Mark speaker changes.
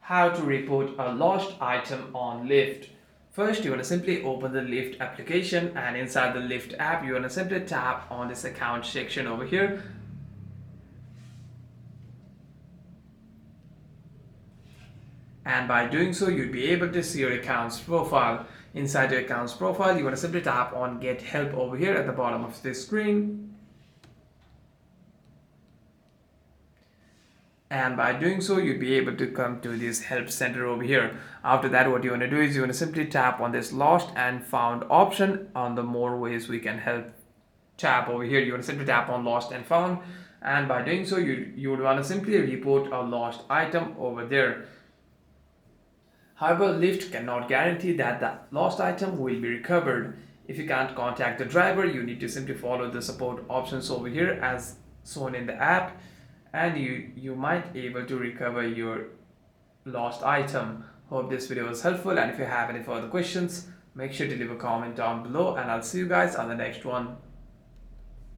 Speaker 1: How to report a lost item on Lyft. First, you want to simply open the Lyft application, and inside the Lyft app, you want to simply tap on this account section over here. And by doing so, you'll be able to see your account's profile. Inside your account's profile, you want to simply tap on Get Help over here at the bottom of this screen. And by doing so, you'll be able to come to this help center over here. After that, what you want to do is you want to simply tap on this lost and found option on the more ways we can help tab over here. You want to simply tap on lost and found, and by doing so, you would want to simply report a lost item over there. However, Lyft cannot guarantee that the lost item will be recovered. If you can't contact the driver, you need to simply follow the support options over here as shown in the app, and you might be able to recover your lost item. Hope this video was helpful, and if you have any further questions, make sure to leave a comment down below, and I'll see you guys on the next one.